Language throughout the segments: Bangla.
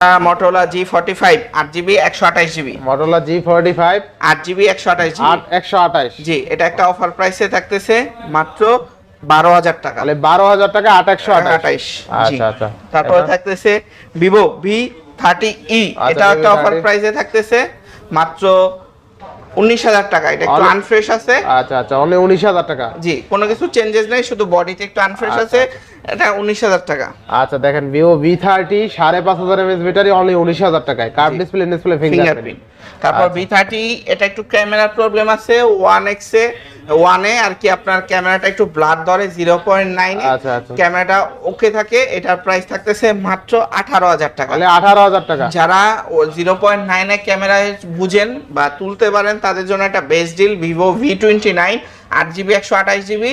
Motorola G45 8GB 128GB Motorola G45 8GB 128GB 128 জি এটা একটা অফার প্রাইসে থাকতেছে মাত্র 12000 টাকা তাহলে 12000 টাকা 8128 জি আচ্ছা আচ্ছা তারপরে থাকতেছে Vivo V30e এটা একটা অফার প্রাইসে থাকতেছে মাত্র 19000 টাকা এটা একটু আনফ্রেশ আছে আচ্ছা আচ্ছা অনলি 19000 টাকা জি কোনো কিছু চেঞ্জেস নাই শুধু বডিতে একটু আনফ্রেশ আছে এটা 19000 টাকা আচ্ছা দেখেন Vivo V30 5500 mAh battery only 19000 টাকায় কার্ভ ডিসপ্লে ফিঙ্গারপ্রিন্ট তারপর V30 এটা একটু ক্যামেরার প্রবলেম আছে 1x এ 1 এ আর কি আপনার ক্যামেরাটা একটু ব্লার ধরে 0.9 এ আচ্ছা আচ্ছা ক্যামেরাটা ওকে থাকে এটার প্রাইস থাকতেছে মাত্র 18000 টাকা তাহলে 18000 টাকা যারা 0.9 এ ক্যামেরায় বুঝেন বা তুলতে পারেন তাদের জন্য একটা best deal Vivo V29 8GB 128GB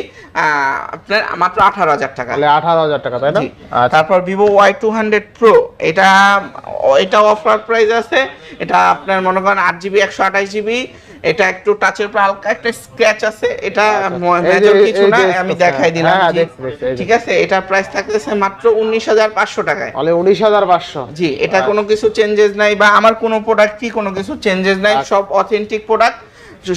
আপনার মাত্র 18000 টাকা তাহলে 18000 টাকা তাই না তারপর Vivo Y200 Pro এটা অফার প্রাইস আছে এটা আপনার মনে করেন 8GB 128GB এটা একটু টাচের উপর হালকা একটা স্ক্র্যাচ আছে এটা মেজর কিছু না আমি দেখাই দিলাম ঠিক আছে এটা প্রাইস থাকতেছে মাত্র 19500 টাকায় তাহলে 19500 জি এটা কোনো কিছু চেঞ্জেস নাই বা আমার কোনো প্রোডাক্টই কোনো কিছু চেঞ্জেস নাই সব অথেন্টিক প্রোডাক্ট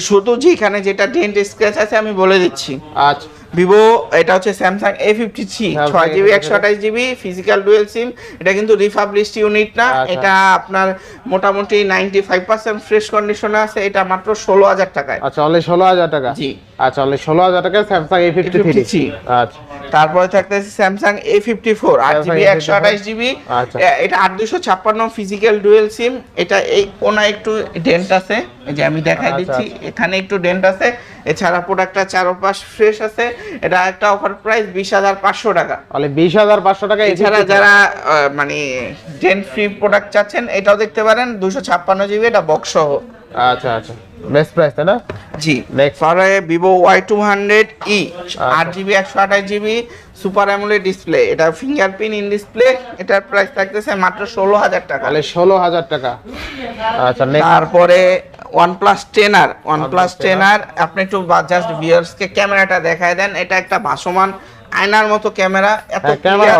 শুধু যেখানে যেটা ডেন্ট স্ক্র্যাচ আছে আমি বলে দিচ্ছি আচ্ছা Vivo এটা হচ্ছে Samsung A53 6GB 128GB physical dual SIM এটা কিন্তু রিফাবলিশড ইউনিট না এটা আপনার মোটামুটি 95% ফ্রেশ কন্ডিশনে আছে এটা মাত্র 16000 টাকায় আচ্ছা অনলি 16000 টাকা জি আচ্ছা অনলি 16000 টাকায় Samsung A53 আচ্ছা তারপরে থাকতেছে Samsung A54 8GB 128GB এটা 8256 ফিজিক্যাল ডুয়াল সিম এটা এই কোণা একটু ডেন্ট আছে এই যে আমি দেখাই দিচ্ছি এখানে একটু ডেন্ট আছে এছাড়া প্রোডাক্টটা চারপাশ ফ্রেশ আছে এটা একটা অফার প্রাইস 20500 টাকা তাহলে 20500 টাকা এছাড়া যারা মানে ডেন্ট ফ্রি প্রোডাক্ট চাচ্ছেন এটাও দেখতে পারেন 256GB এটা বক্স সহ আচ্ছা আচ্ছা বেস্ট প্রাইস তাই না জি নেক্সট পরে Vivo Y200e 8GB 128GB super AMOLED display এটা ফিঙ্গারপ্রিন্ট ইন ডিসপ্লে এটার প্রাইস থাকতেছে মাত্র 16000 টাকা তাহলে 16000 টাকা আচ্ছা তারপরে OnePlus 10R আপনি একটু জাস্ট ভিউয়ার্স কে ক্যামেরাটা দেখায় দেন এটা একটা ভাসমান আয়নার মতো ক্যামেরা এত ক্যামেরা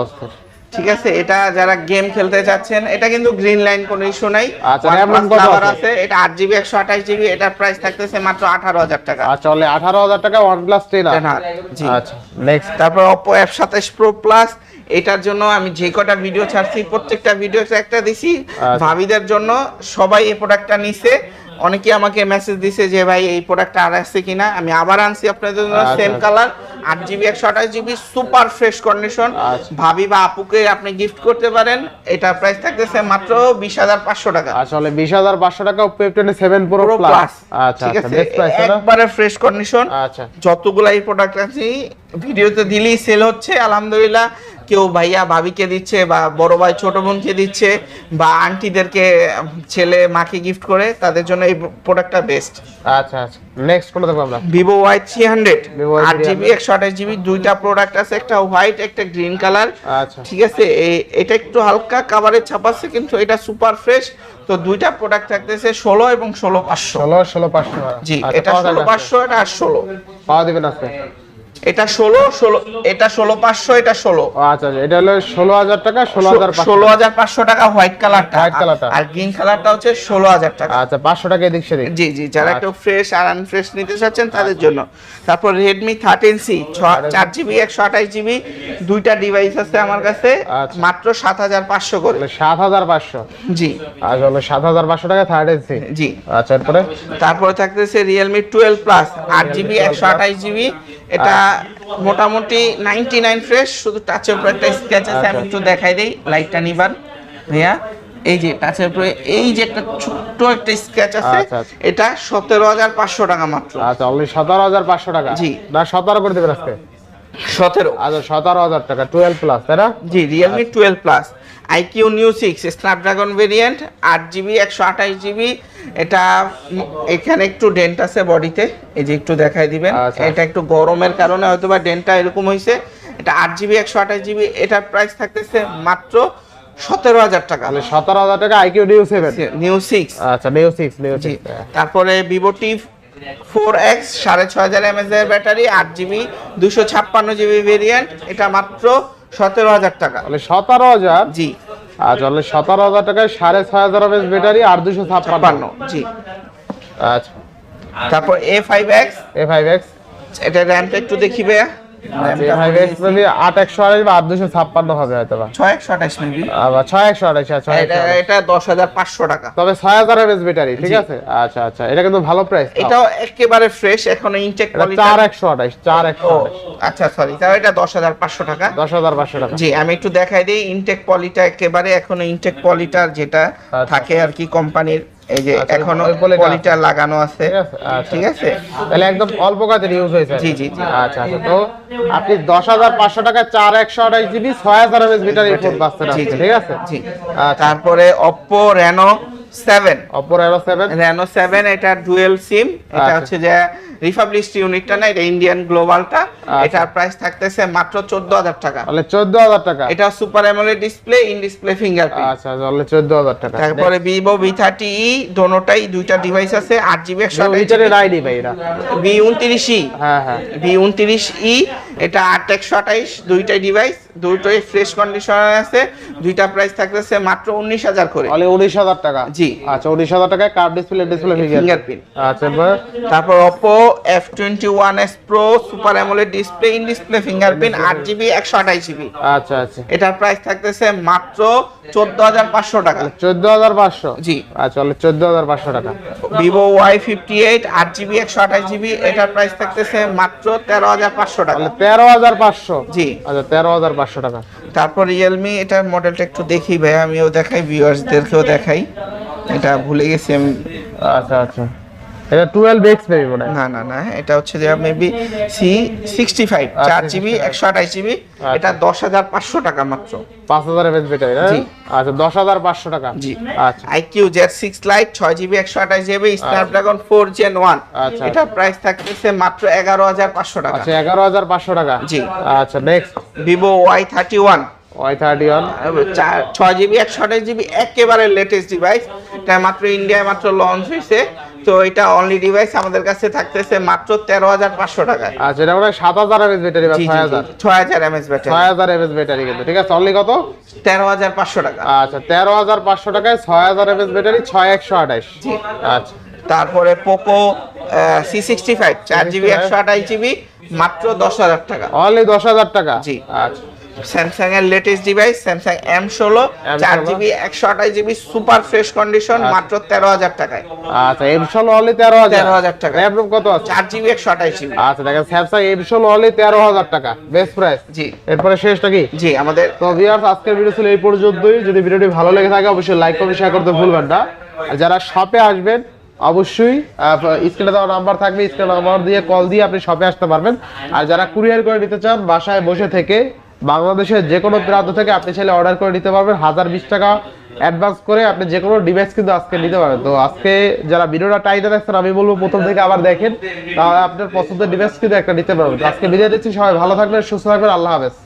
অস্থির ঠিক আছে এটা যারা গেম খেলতে চাচ্ছেন এটা কিন্তু গ্রিন লাইন কোনো ইস্যু নাই আচ্ছা এমন কত আছে এটা 8GB 128GB এটার প্রাইস থাকতেছে মাত্র 18000 টাকা আচ্ছা অনলি 18000 টাকা OnePlus 10R জি আচ্ছা নেক্সট তারপর Oppo F27 Pro Plus এটার জন্য আমি যে কটা ভিডিও ছাড়ছি প্রত্যেকটা ভিডিওতে একটা দিছি ভাবিদের জন্য সবাই এই প্রোডাক্টটা নিছে অনেকে আমাকে মেসেজ দিছে যে ভাই এই প্রোডাক্টটা আর আছে কিনা আমি আবার আনছি আপনাদের জন্য same colour 8GB 128GB super fresh condition ভাবি বা আপুকে আপনি গিফট করতে পারেন এটা প্রাইস থাকতেছে মাত্র 20500 টাকা আসলে 20500 টাকা Oppo F27 Pro Plus আচ্ছা ঠিক আছে একবারে ফ্রেশ কন্ডিশন আচ্ছা যতগুলা এই প্রোডাক্ট আছে ভিডিওতে দিলেই সেল হচ্ছে আলহামদুলিল্লাহ কেউ ভাইয়া ভাবিকে দিচ্ছে বা বড় ভাই ছোট বোনকে দিচ্ছে বা আন্টিদেরকে ছেলে মাকে গিফট করে তাদের জন্য এই প্রোডাক্টটা বেস্ট আচ্ছা আচ্ছা নেক্সট কোনটা দেখব আমরা Vivo Y300 8GB 128GB দুইটা প্রোডাক্ট আছে একটা হোয়াইট একটা গ্রিন কালার আচ্ছা ঠিক আছে এটা একটু হালকা কভারেজ ছাপাচ্ছে কিন্তু এটা সুপার ফ্রেশ তো দুইটা প্রোডাক্ট থাকতেছে 16 এবং 16500 জি এটা 16500 এটা 16 পাওয়া দিবেন আজকে এটা 16 এটা 16500 এটা 16 আচ্ছা এটা হলো 16000 টাকা 16500 টাকা হোয়াইট কালারটা আর গ্রিন কালারটা হচ্ছে 16000 টাকা আচ্ছা 500 টাকা এদিক সেদিক জি জি যারা একটু ফ্রেশ আর আনফ্রেশ নিতে চাচ্ছেন তাদের জন্য তারপর Redmi 13C 4GB 128GB দুইটা ডিভাইস আছে আমার কাছে মাত্র 7500 করে 7500 জি আসলে 7500 টাকা 13C জি আচ্ছা তারপরে থাকতেছে Realme 12 Plus 8GB 128GB এটা মোটামুটি 99 ফ্রেশ শুধু টাচের উপর একটা স্ক্র্যাচ আছে আমি একটু দেখাই দেই লাইটটা নিবান ভাইয়া এই যে টাচের উপরে এই যে একটা ছোট্ট একটা স্ক্র্যাচ আছে এটা 17500 টাকা মাত্র আচ্ছা অলরেডি 17500 টাকা জি না 17 করে দিবেন আজকে 17 আচ্ছা 17000 টাকা 12 প্লাস তাই না জি Realme 12 Plus IQ Neo 6 Snapdragon variant 8GB 128GB এটা এখানে একটু ডেন্ট আছে বডিতে এই যে একটু দেখাই দিবেন এটা একটু গরমের কারণে হয়তোবা ডেন্টটা এরকম হইছে এটা 8GB 128GB এটার প্রাইস থাকতেছে মাত্র 17000 টাকা তাহলে 17000 টাকা IQ Neo 6 আচ্ছা Neo 6 তারপরে Vivo T4X 6500 mAh এর ব্যাটারি 8GB 256GB ভেরিয়েন্ট এটা মাত্র 17000 টাকা তাহলে 17000 জি আচ্ছা অনলি 17,000 টাকায় 6,500 এমএএইচ ব্যাটারি আর 256। জি। আচ্ছা তারপর A5X, A5X, এটা র‍্যামটা একটু দেখি ভাইয়া। A5X মেবি 8128 বা 8256 হবে হয়তো বা 6128 মেবি, আবার 6128। আচ্ছা এটা 10,500 টাকা। তবে 6000 এমএএইচ ব্যাটারি, ঠিক আছে। আচ্ছা আচ্ছা, এটা কিন্তু ভালো প্রাইস। এটাও একেবারে ফ্রেশ, এখনো ইনটেক কোয়ালিটি। 4128। আচ্ছা সরি, তাও এটা 10,500 টাকা। 10,500 টাকা। জি, আমি একটু দেখাই দেই ইনটেক পলিটা, একেবারে এখনো ইনটেক পলিটার যেটা থাকে আর কি কোম্পানির, এই যে এখনো পলিটা লাগানো আছে, ঠিক আছে। তাহলে একদম অল্প কাজের ইউজ হয়েছে। জি জি। আচ্ছা আচ্ছা, তো আপনি 10,500 টাকা 4128 জিবি 6000 এমএএইচ ব্যাটারি ফোন পাচ্ছেন, ঠিক আছে। জি। তারপরে Oppo Reno 7, Oppo Reno 7, এটা ডুয়েল সিম। এটা হচ্ছে যে রিপাবলিক ইউনিটটা না, এটা ইন্ডিয়ান গ্লোবালটা। এটার প্রাইস থাকতেছে মাত্র 14,000 টাকা। তাহলে 14,000 টাকা। এটা super AMOLED display, in display fingerprint. আচ্ছা, তাহলে 14,000 টাকা। তারপরে Vivo V30e, দোনোটাই দুইটা ডিভাইস আছে, 8GB 128GB। আইডি ভাই এটা V29e, হ্যাঁ হ্যাঁ, V29e, এটা 8/128, দুইটাই ডিভাইস, দুটোই ফ্রেশ কন্ডিশনে আছে। দুইটা প্রাইস থাকতেছে মাত্র 19,000 করে। তাহলে 19,000 টাকা। জি। আচ্ছা 19,000 টাকায় কার্ভ ডিসপ্লে ফিঙ্গারপ্রিন্ট। আচ্ছা, তারপর Oppo F21s Pro super AMOLED display, in display fingerprint, 8GB 128GB। আচ্ছা আচ্ছা, এটার প্রাইস থাকতেছে মাত্র 14,500 টাকা। 14,500। জি। আচ্ছা, তাহলে 14,500 টাকা। Vivo Y58 8GB 128GB, এটার প্রাইস থাকতেছে মাত্র 13,500 টাকা। 13,500। জি। আচ্ছা 13,500 টাকা। তারপর Realme, এটার মডেলটা একটু দেখি ভাই, আমিও দেখাই, ভিউয়ার্সদেরকেও দেখাই, এটা ভুলে গেছি আমি। আচ্ছা আচ্ছা, এটা 12X মেবি মনে হয়। না না না, এটা হচ্ছে যে মেবি C65 4GB 128GB, এটা 10,500 টাকা মাত্র। 5000 এমএএইচ ব্যাটারি। জি। আচ্ছা 10,500 টাকা। জি। আচ্ছা, IQ Z6 Lite 6GB 128GB, Snapdragon 4 Gen 1, আচ্ছা। এটা প্রাইস থাকতেছে মাত্র 11,500 টাকা। আচ্ছা 11,500 টাকা। জি। আচ্ছা next, Vivo Y31 Y31 6GB 128GB, একেবারে লেটেস্ট ডিভাইস। এটা মাত্র ইন্ডিয়ায় মাত্র লঞ্চ হয়েছে, তো এটা অনলি ডিভাইস আমাদের কাছে থাকতেছে মাত্র 13,500 টাকায়। আচ্ছা, এটা মানে 7000 এমএএইচ ব্যাটারি বা 6000 6000 mAh ব্যাটারি। 6000 এমএএইচ ব্যাটারি কিন্তু, ঠিক আছে। অনলি কত? 13,500 টাকা। আচ্ছা 13,500 টাকায় 6000 এমএএইচ ব্যাটারি 6128। জি। আচ্ছা, তারপরে Poco C65 4GB 128GB, মাত্র 10,000 টাকা। অনলি 10,000 টাকা। জি। আচ্ছা, স্যামসাং এর latest device Samsung M16 4GB 128GB, super fresh condition, মাত্র 13,000 টাকায়। আচ্ছা M16 অনলি 13,000 টাকা। র‍্যাম রুম কত আছে? 4GB 128GB। আচ্ছা দেখেন, স্যামসাং M16 অনলি 13,000 টাকা, বেস্ট প্রাইস। জি। এরপরে শেষটা কি? জি, আমাদের তো ভিউয়ার্স, আজকের ভিডিও ছিল এই পর্যন্তই। যদি ভিডিওটি ভালো লেগে থাকে অবশ্যই লাইক কমেন্ট শেয়ার করতে ভুলবেন না। আর যারা শপে আসবেন অবশ্যই স্ক্রিনে দেওয়া নাম্বার থাকবে, স্ক্রিনে নাম্বার দিয়ে কল দিয়ে আপনি শপে আসতে পারবেন। আর যারা কুরিয়ার করে নিতে চান, বাসায় বসে থেকে বাংলাদেশের যে কোনো প্রান্ত থেকে আপনি চাইলে অর্ডার করে নিতে পারবেন। 1020 টাকা অ্যাডভান্স করে আপনি যে কোনো ডিভাইস কিন্তু আজকে নিতে পারবেন। তো আজকে যারা ভিডিওটা টাইটে দেখছেন, আমি বলবো প্রথম থেকে আবার দেখেন, তাহলে আপনার পছন্দের ডিভাইস কিন্তু একটা নিতে পারবেন। আজকে বিদায় দিচ্ছি, সবাই ভালো থাকবেন, সুস্থ থাকবেন, আল্লাহ হাফেজ।